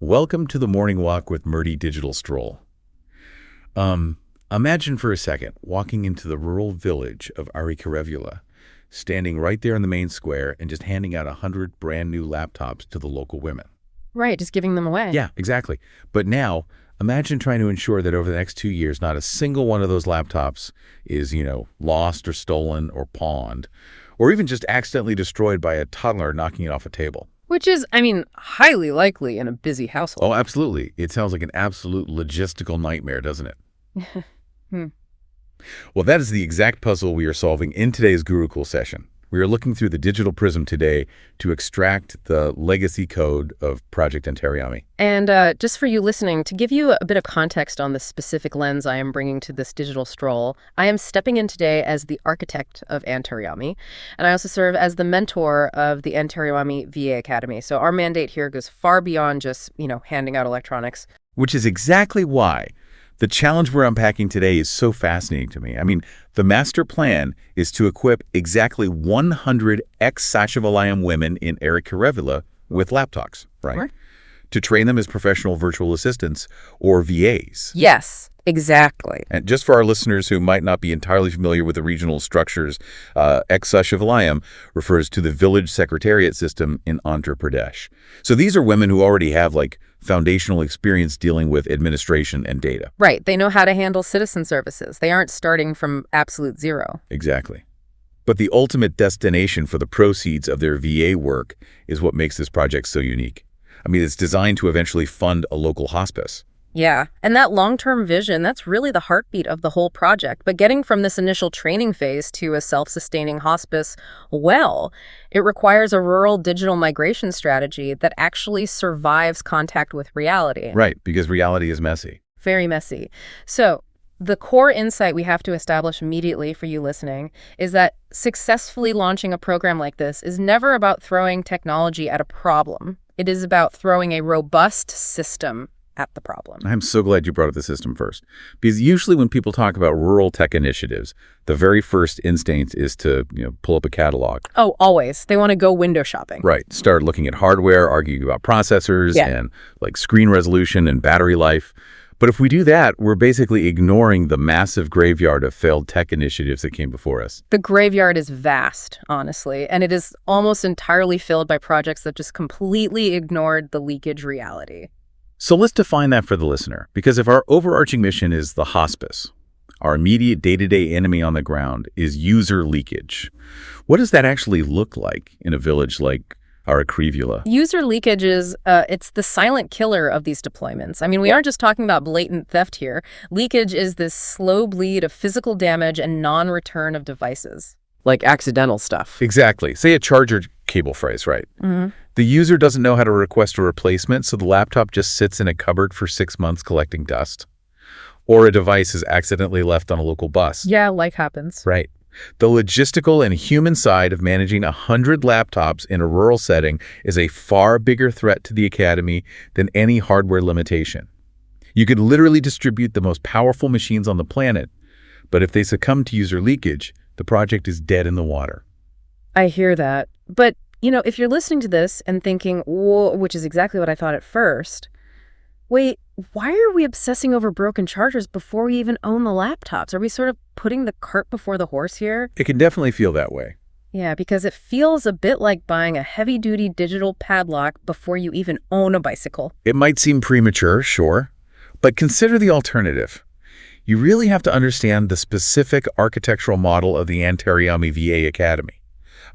Welcome to the Morning Walk with Murty Digital Stroll. Imagine for a second walking into the rural village of Architect, standing right there in the main square and just handing out 100 brand new laptops to the local women. Right, just giving them away. Yeah, exactly. But now, imagine trying to ensure that over the next 2 years, not a single one of those laptops is, lost or stolen or pawned, or even just accidentally destroyed by a toddler knocking it off a table. Which is, highly likely in a busy household. Oh, absolutely. It sounds like an absolute logistical nightmare, doesn't it? Well, that is the exact puzzle we are solving in today's Gurukul session. We are looking through the Digital Prism today to extract the legacy code of Project Antaryami. And just for you listening, to give you a bit of context on the specific lens I am bringing to this digital stroll, I am stepping in today as the architect of Antaryami, and I also serve as the mentor of the Antaryami VA Academy. So our mandate here goes far beyond just, handing out electronics. Which is exactly why the challenge we're unpacking today is so fascinating to me. The master plan is to equip exactly 100 ex-Sachivalayam women in Architect with laptops, right? Sure. To train them as professional virtual assistants, or VAs. Yes, exactly. And just for our listeners who might not be entirely familiar with the regional structures, ex-Sachivalayam refers to the village secretariat system in Andhra Pradesh. So these are women who already have foundational experience dealing with administration and data. Right. They know how to handle citizen services. They aren't starting from absolute zero. Exactly. But the ultimate destination for the proceeds of their VA work is what makes this project so unique. It's designed to eventually fund a local hospice. Yeah, and that long-term vision, that's really the heartbeat of the whole project. But getting from this initial training phase to a self-sustaining hospice, it requires a rural digital migration strategy that actually survives contact with reality. Right, because reality is messy. Very messy. So the core insight we have to establish immediately for you listening is that successfully launching a program like this is never about throwing technology at a problem. It is about throwing a robust system at the problem. I'm so glad you brought up the system first, because usually when people talk about rural tech initiatives, the very first instinct is to pull up a catalog. Oh, always. They want to go window shopping. Right. Start looking at hardware, arguing about processors and screen resolution and battery life. But if we do that, we're basically ignoring the massive graveyard of failed tech initiatives that came before us. The graveyard is vast, honestly, and it is almost entirely filled by projects that just completely ignored the leakage reality. So let's define that for the listener, because if our overarching mission is the hospice, our immediate day-to-day enemy on the ground is user leakage. What does that actually look like in a village like Architect? User leakage is, it's the silent killer of these deployments. We aren't just talking about blatant theft here. Leakage is this slow bleed of physical damage and non-return of devices. Like accidental stuff. Exactly. Say a charger cable fries, right? Mm-hmm. The user doesn't know how to request a replacement, so the laptop just sits in a cupboard for 6 months collecting dust. Or a device is accidentally left on a local bus. Yeah, life happens. Right. The logistical and human side of managing 100 laptops in a rural setting is a far bigger threat to the academy than any hardware limitation. You could literally distribute the most powerful machines on the planet, but if they succumb to user leakage, the project is dead in the water. I hear that. But, if you're listening to this and thinking, whoa, which is exactly what I thought at first, wait, why are we obsessing over broken chargers before we even own the laptops? Are we sort of putting the cart before the horse here? It can definitely feel that way. Yeah, because it feels a bit like buying a heavy-duty digital padlock before you even own a bicycle. It might seem premature, sure, but consider the alternative. You really have to understand the specific architectural model of the Antaryami VA Academy.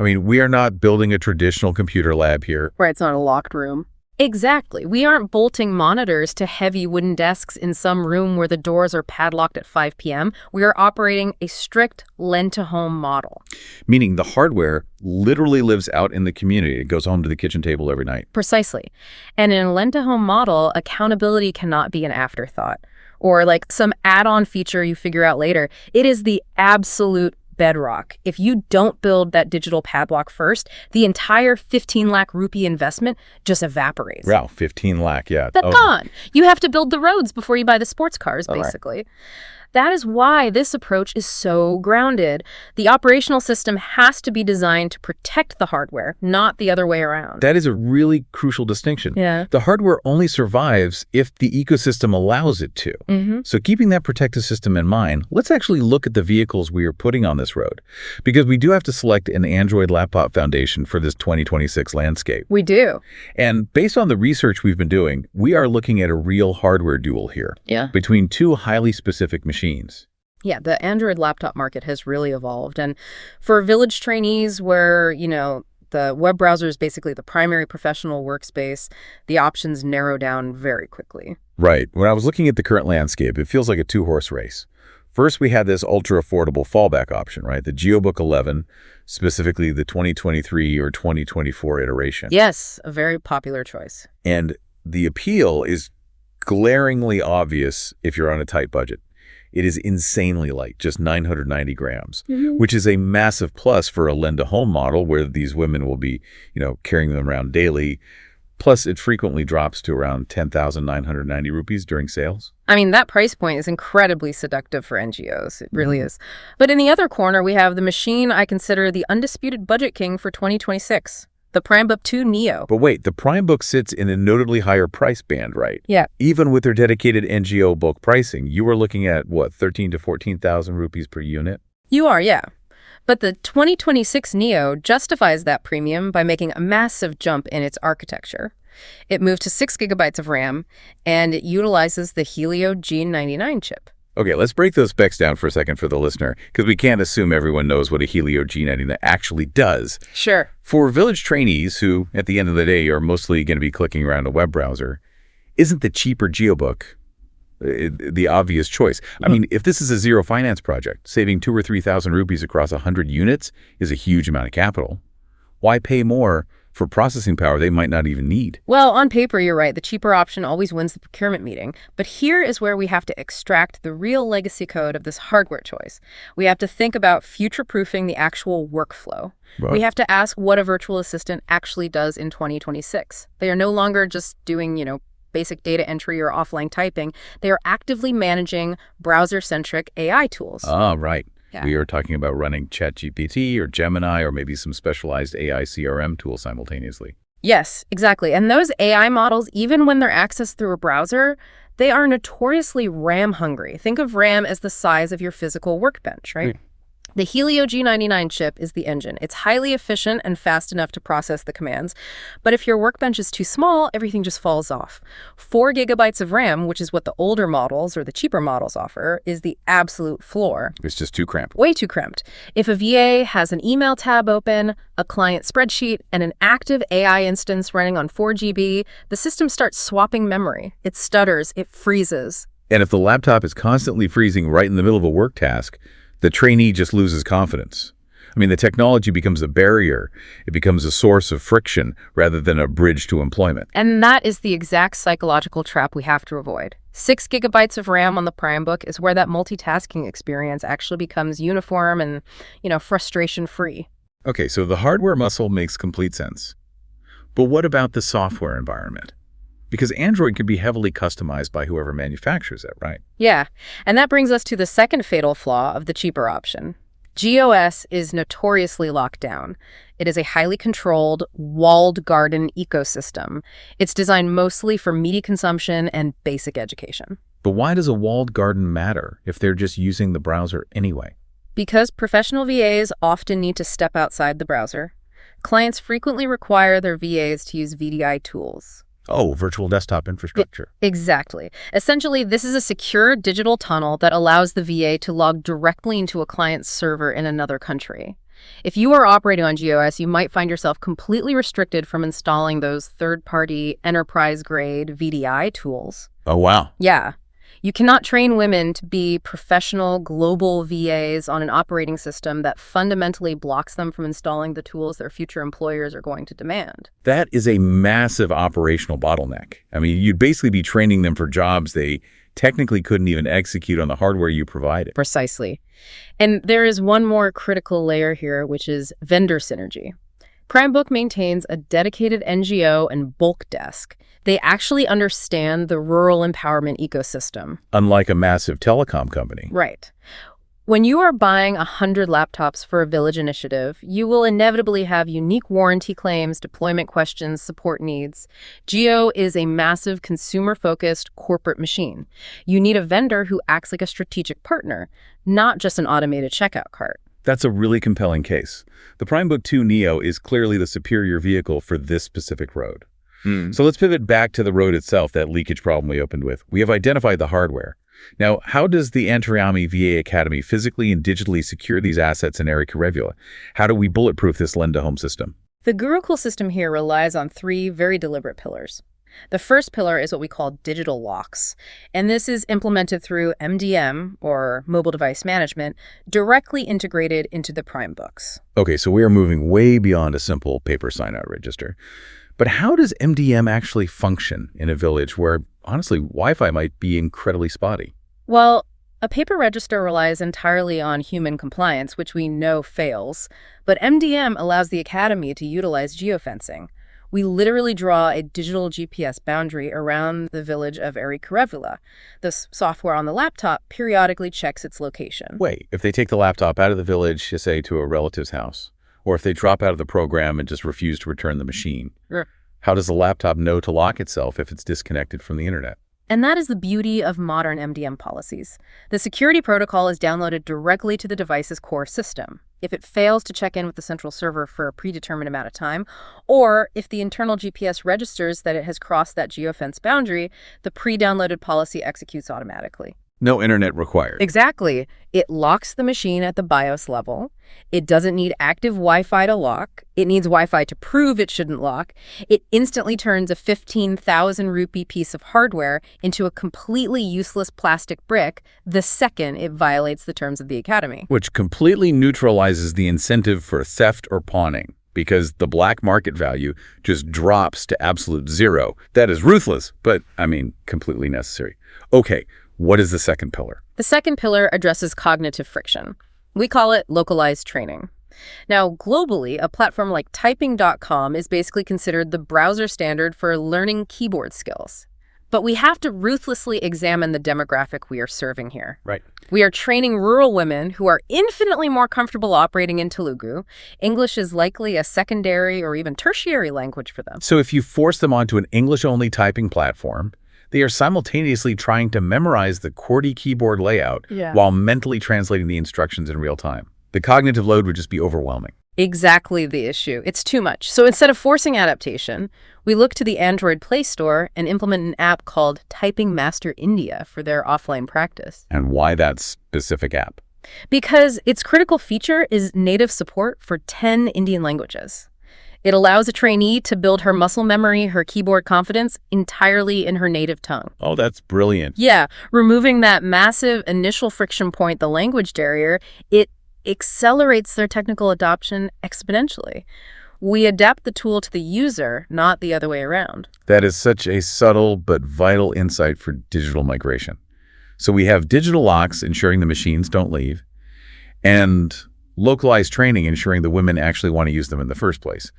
We are not building a traditional computer lab here. Right, it's not a locked room. Exactly. We aren't bolting monitors to heavy wooden desks in some room where the doors are padlocked at 5 p.m. We are operating a strict lend-to-home model. Meaning the hardware literally lives out in the community. It goes home to the kitchen table every night. Precisely. And in a lend-to-home model, accountability cannot be an afterthought or some add-on feature you figure out later. It is the absolute bedrock. If you don't build that digital padlock first, the entire 15 lakh rupee investment just evaporates. Wow, 15 lakh, yeah. That's gone. You have to build the roads before you buy the sports cars, All basically. That is why this approach is so grounded. The operational system has to be designed to protect the hardware, not the other way around. That is a really crucial distinction. Yeah. The hardware only survives if the ecosystem allows it to. So keeping that protective system in mind, let's actually look at the vehicles we are putting on this road, because we do have to select an Android laptop foundation for this 2026 landscape. We do. And based on the research we've been doing, we are looking at a real hardware duel here between two highly specific machines. Yeah, the Android laptop market has really evolved. And for village trainees where, the web browser is basically the primary professional workspace, the options narrow down very quickly. Right. When I was looking at the current landscape, it feels like a two-horse race. First, we had this ultra-affordable fallback option, right? The JioBook 11, specifically the 2023 or 2024 iteration. Yes, a very popular choice. And the appeal is glaringly obvious if you're on a tight budget. It is insanely light, just 990 grams, which is a massive plus for a lend-to-home model where these women will be, carrying them around daily. Plus, it frequently drops to around 10,990 rupees during sales. I mean, that price point is incredibly seductive for NGOs. It really is. But in the other corner, we have the machine I consider the undisputed budget king for 2026. The Primebook 2 Neo. But wait, the Primebook sits in a notably higher price band, right? Yeah. Even with their dedicated NGO book pricing, you were looking at, 13 to 14,000 rupees per unit? You are, yeah. But the 2026 Neo justifies that premium by making a massive jump in its architecture. It moved to 6 gigabytes of RAM, and it utilizes the Helio G99 chip. Okay, let's break those specs down for a second for the listener, because we can't assume everyone knows what a Helio G99 actually does. Sure. For village trainees who, at the end of the day, are mostly going to be clicking around a web browser, isn't the cheaper JioBook the obvious choice? I mean, if this is a zero finance project, saving 2,000 or 3,000 rupees across 100 units is a huge amount of capital. Why pay more for processing power they might not even need? Well, on paper, you're right. The cheaper option always wins the procurement meeting. But here is where we have to extract the real legacy code of this hardware choice. We have to think about future-proofing the actual workflow. Right. We have to ask what a virtual assistant actually does in 2026. They are no longer just doing, basic data entry or offline typing. They are actively managing browser-centric AI tools. Ah, right. Yeah. We are talking about running ChatGPT or Gemini or maybe some specialized AI CRM tool simultaneously. Yes, exactly. And those AI models, even when they're accessed through a browser, they are notoriously RAM hungry. Think of RAM as the size of your physical workbench, right? The Helio G99 chip is the engine. It's highly efficient and fast enough to process the commands. But if your workbench is too small, everything just falls off. 4 gigabytes of RAM, which is what the older models or the cheaper models offer, is the absolute floor. It's just too cramped. Way too cramped. If a VA has an email tab open, a client spreadsheet, and an active AI instance running on 4 GB, the system starts swapping memory. It stutters. It freezes. And if the laptop is constantly freezing right in the middle of a work task, the trainee just loses confidence. I mean, the technology becomes a barrier. It becomes a source of friction rather than a bridge to employment. And that is the exact psychological trap we have to avoid. 6 gigabytes of RAM on the Primebook is where that multitasking experience actually becomes uniform and, frustration-free. Okay, so the hardware muscle makes complete sense. But what about the software environment? Because Android can be heavily customized by whoever manufactures it, right? Yeah, and that brings us to the second fatal flaw of the cheaper option. GOS is notoriously locked down. It is a highly controlled, walled garden ecosystem. It's designed mostly for media consumption and basic education. But why does a walled garden matter if they're just using the browser anyway? Because professional VAs often need to step outside the browser. Clients frequently require their VAs to use VDI tools. Oh, virtual desktop infrastructure. Exactly. Essentially, this is a secure digital tunnel that allows the VA to log directly into a client's server in another country. If you are operating on GOS, you might find yourself completely restricted from installing those third-party enterprise-grade VDI tools. Oh, wow. Yeah. You cannot train women to be professional global VAs on an operating system that fundamentally blocks them from installing the tools their future employers are going to demand. That is a massive operational bottleneck. I mean, you'd basically be training them for jobs they technically couldn't even execute on the hardware you provided. Precisely. And there is one more critical layer here, which is vendor synergy. Primebook maintains a dedicated NGO and bulk desk. They actually understand the rural empowerment ecosystem. Unlike a massive telecom company. Right. When you are buying 100 laptops for a village initiative, you will inevitably have unique warranty claims, deployment questions, support needs. Jio is a massive consumer-focused corporate machine. You need a vendor who acts like a strategic partner, not just an automated checkout cart. That's a really compelling case. The Primebook 2 Neo is clearly the superior vehicle for this specific road. So let's pivot back to the road itself, that leakage problem we opened with. We have identified the hardware. Now, how does the Antaryami VA Academy physically and digitally secure these assets in Erika-Revula? How do we bulletproof this lend-to-home system? The Gurukul system here relies on three very deliberate pillars. The first pillar is what we call digital locks, and this is implemented through MDM, or mobile device management, directly integrated into the Primebooks. Okay, so we are moving way beyond a simple paper sign-out register. But how does MDM actually function in a village where, honestly, Wi-Fi might be incredibly spotty? Well, a paper register relies entirely on human compliance, which we know fails, but MDM allows the Academy to utilize geofencing. We literally draw a digital GPS boundary around the village of Erika-Revula. The software on the laptop periodically checks its location. Wait, if they take the laptop out of the village, say to a relative's house, or if they drop out of the program and just refuse to return the machine, how does the laptop know to lock itself if it's disconnected from the internet? And that is the beauty of modern MDM policies. The security protocol is downloaded directly to the device's core system. If it fails to check in with the central server for a predetermined amount of time, or if the internal GPS registers that it has crossed that geofence boundary, the pre-downloaded policy executes automatically. No internet required. Exactly. It locks the machine at the BIOS level. It doesn't need active Wi-Fi to lock. It needs Wi-Fi to prove it shouldn't lock. It instantly turns a 15,000 rupee piece of hardware into a completely useless plastic brick the second it violates the terms of the Academy. Which completely neutralizes the incentive for theft or pawning, because the black market value just drops to absolute zero. That is ruthless, but, completely necessary. Okay. What is the second pillar? The second pillar addresses cognitive friction. We call it localized training. Now, globally, a platform like typing.com is basically considered the browser standard for learning keyboard skills. But we have to ruthlessly examine the demographic we are serving here. Right. We are training rural women who are infinitely more comfortable operating in Telugu. English is likely a secondary or even tertiary language for them. So if you force them onto an English-only typing platform, they are simultaneously trying to memorize the QWERTY keyboard layout while mentally translating the instructions in real time. The cognitive load would just be overwhelming. Exactly the issue. It's too much. So instead of forcing adaptation, we look to the Android Play Store and implement an app called Typing Master India for their offline practice. And why that specific app? Because its critical feature is native support for 10 Indian languages. It allows a trainee to build her muscle memory, her keyboard confidence, entirely in her native tongue. Oh, that's brilliant. Yeah, removing that massive initial friction point, the language barrier, it accelerates their technical adoption exponentially. We adapt the tool to the user, not the other way around. That is such a subtle but vital insight for digital migration. So we have digital locks ensuring the machines don't leave, and localized training ensuring the women actually want to use them in the first place.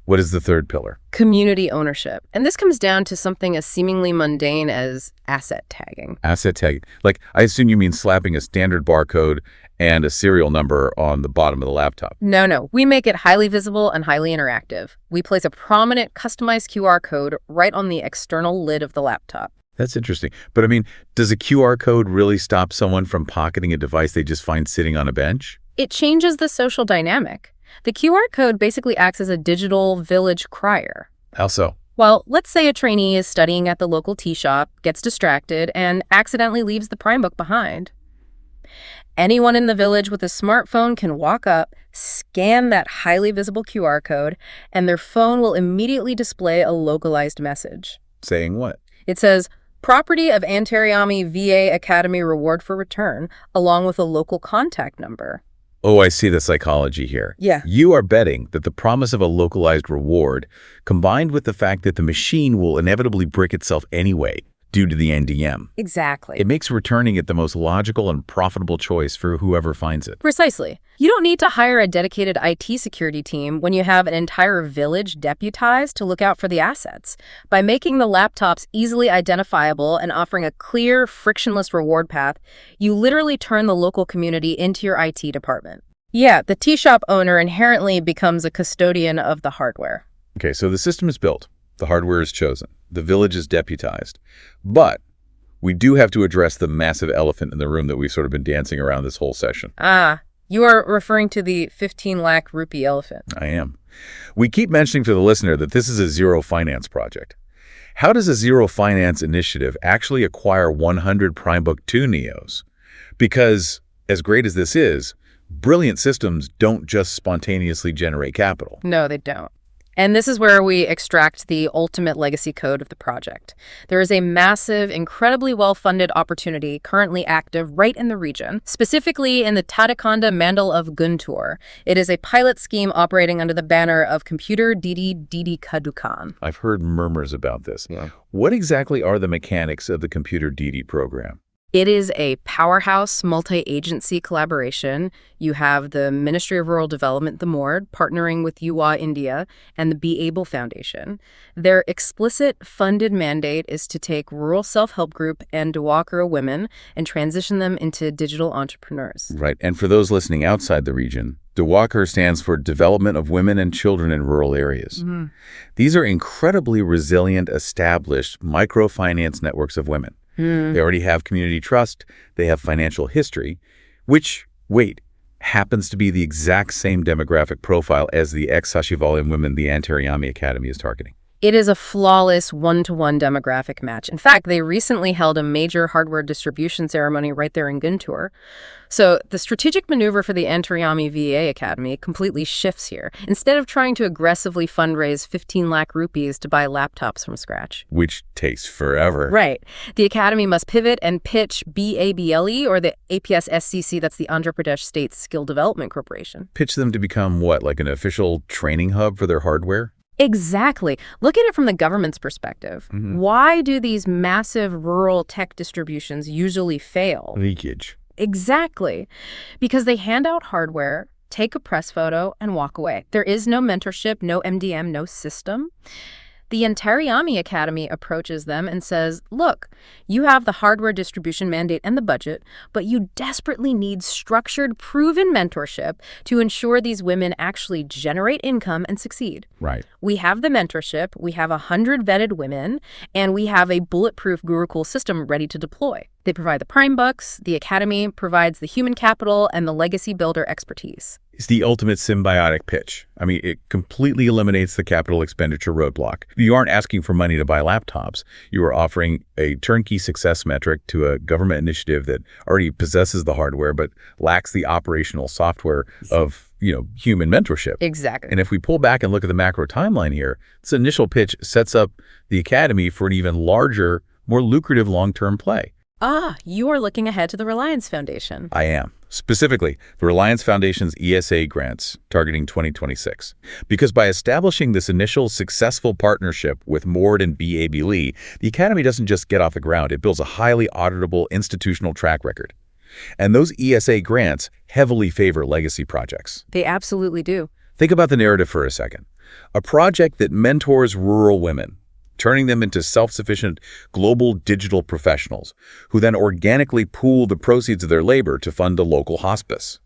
What is the third pillar? Community ownership. And this comes down to something as seemingly mundane as asset tagging. Asset tagging. Like, I assume you mean slapping a standard barcode and a serial number on the bottom of the laptop. No. We make it highly visible and highly interactive. We place a prominent customized QR code right on the external lid of the laptop. That's interesting. But does a QR code really stop someone from pocketing a device they just find sitting on a bench? It changes the social dynamic. The QR code basically acts as a digital village crier. How so? Well, let's say a trainee is studying at the local tea shop, gets distracted, and accidentally leaves the Primebook behind. Anyone in the village with a smartphone can walk up, scan that highly visible QR code, and their phone will immediately display a localized message. Saying what? It says, "Property of Antaryami VA Academy reward for return," along with a local contact number. Oh, I see the psychology here. Yeah. You are betting that the promise of a localized reward, combined with the fact that the machine will inevitably brick itself anyway due to the NDM. Exactly. It makes returning it the most logical and profitable choice for whoever finds it. Precisely. You don't need to hire a dedicated IT security team when you have an entire village deputized to look out for the assets. By making the laptops easily identifiable and offering a clear, frictionless reward path, you literally turn the local community into your IT department. Yeah, the tea shop owner inherently becomes a custodian of the hardware. Okay, so the system is built. The hardware is chosen. The village is deputized. But we do have to address the massive elephant in the room that we've sort of been dancing around this whole session. You are referring to the 15 lakh rupee elephant. I am. We keep mentioning to the listener that this is a zero finance project. How does a zero finance initiative actually acquire 100 Primebook 2 Neos? Because, as great as this is, brilliant systems don't just spontaneously generate capital. No, they don't. And this is where we extract the ultimate legacy code of the project. There is a massive, incredibly well-funded opportunity currently active right in the region, specifically in the Tatakonda Mandal of Guntur. It is a pilot scheme operating under the banner of Computer Didi Kadukan. I've heard murmurs about this. Yeah. What exactly are the mechanics of the Computer Didi program? It is a powerhouse multi-agency collaboration. You have the Ministry of Rural Development, the MoRD, partnering with YuWaah India and the Be Able Foundation. Their explicit funded mandate is to take rural self-help group and Dwakara women and transition them into digital entrepreneurs. Right. And for those listening outside the region, Dwakara stands for Development of Women and Children in Rural Areas. Mm-hmm. These are incredibly resilient, established microfinance networks of women. They already have community trust, they have financial history, which, happens to be the exact same demographic profile as the ex-Sachivalayam women the Antaryami Academy is targeting. It is a flawless one-to-one demographic match. In fact, they recently held a major hardware distribution ceremony right there in Guntur. So the strategic maneuver for the Antaryami VA Academy completely shifts here. Instead of trying to aggressively fundraise 15 lakh rupees to buy laptops from scratch. Which takes forever. Right. The Academy must pivot and pitch BABLE, or the APS-SCC, that's the Andhra Pradesh State Skill Development Corporation. Pitch them to become what, like an official training hub for their hardware? Exactly. Look at it from the government's perspective. Why do these massive rural tech distributions usually fail? Leakage. Exactly. Because they hand out hardware, take a press photo, and walk away. There is no mentorship, no MDM, no system. The Antaryami Academy approaches them and says, look, you have the hardware distribution mandate and the budget, but you desperately need structured, proven mentorship to ensure these women actually generate income and succeed. Right. We have the mentorship, we have 100 vetted women, and we have a bulletproof Gurukul system ready to deploy. They provide the Primebooks, the Academy provides the human capital and the legacy builder expertise. It's the ultimate symbiotic pitch. I mean, it completely eliminates the capital expenditure roadblock. You aren't asking for money to buy laptops. You are offering a turnkey success metric to a government initiative that already possesses the hardware but lacks the operational software of, human mentorship. Exactly. And if we pull back and look at the macro timeline here, this initial pitch sets up the Academy for an even larger, more lucrative long-term play. You are looking ahead to the Reliance Foundation. I am. Specifically, the Reliance Foundation's ESA grants targeting 2026. Because by establishing this initial successful partnership with MoRD and BABLE, the Academy doesn't just get off the ground, it builds a highly auditable institutional track record. And those ESA grants heavily favor legacy projects. They absolutely do. Think about the narrative for a second. A project that mentors rural women, turning them into self-sufficient global digital professionals who then organically pool the proceeds of their labor to fund a local hospice.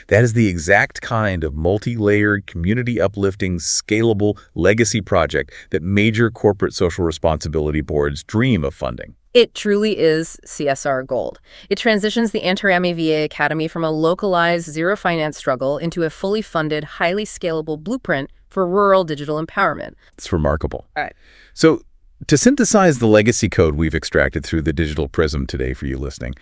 That is the exact kind of multi-layered, community-uplifting, scalable legacy project that major corporate social responsibility boards dream of funding. It truly is CSR gold. It transitions the Antaryami VA Academy from a localized zero-finance struggle into a fully funded, highly scalable blueprint for rural digital empowerment. It's remarkable. All right. So, to synthesize the legacy code we've extracted through the Digital Prism today for you listening,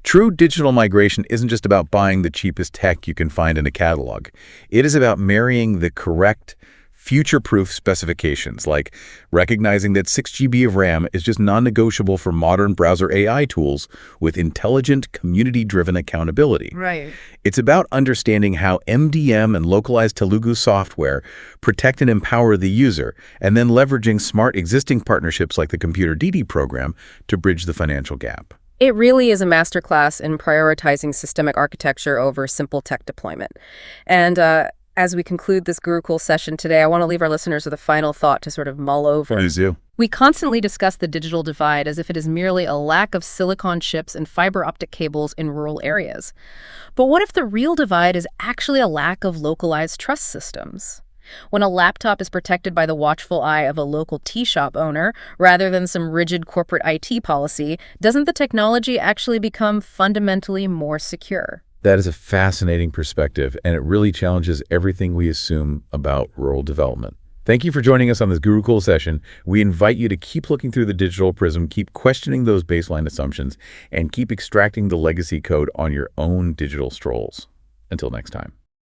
true digital migration isn't just about buying the cheapest tech you can find in a catalog. It is about marrying the correct, future-proof specifications, like recognizing that 6 GB of RAM is just non-negotiable for modern browser AI tools with intelligent, community-driven accountability. Right. It's about understanding how MDM and localized Telugu software protect and empower the user, and then leveraging smart existing partnerships like the Computer Didi program to bridge the financial gap. It really is a masterclass in prioritizing systemic architecture over simple tech deployment. And as we conclude this Gurukul session today, I want to leave our listeners with a final thought to sort of mull over. Please do. We constantly discuss the digital divide as if it is merely a lack of silicon chips and fiber optic cables in rural areas. But what if the real divide is actually a lack of localized trust systems? When a laptop is protected by the watchful eye of a local tea shop owner, rather than some rigid corporate IT policy, doesn't the technology actually become fundamentally more secure? That is a fascinating perspective, and it really challenges everything we assume about rural development. Thank you for joining us on this Gurukul session. We invite you to keep looking through the digital prism, keep questioning those baseline assumptions, and keep extracting the legacy code on your own digital strolls. Until next time.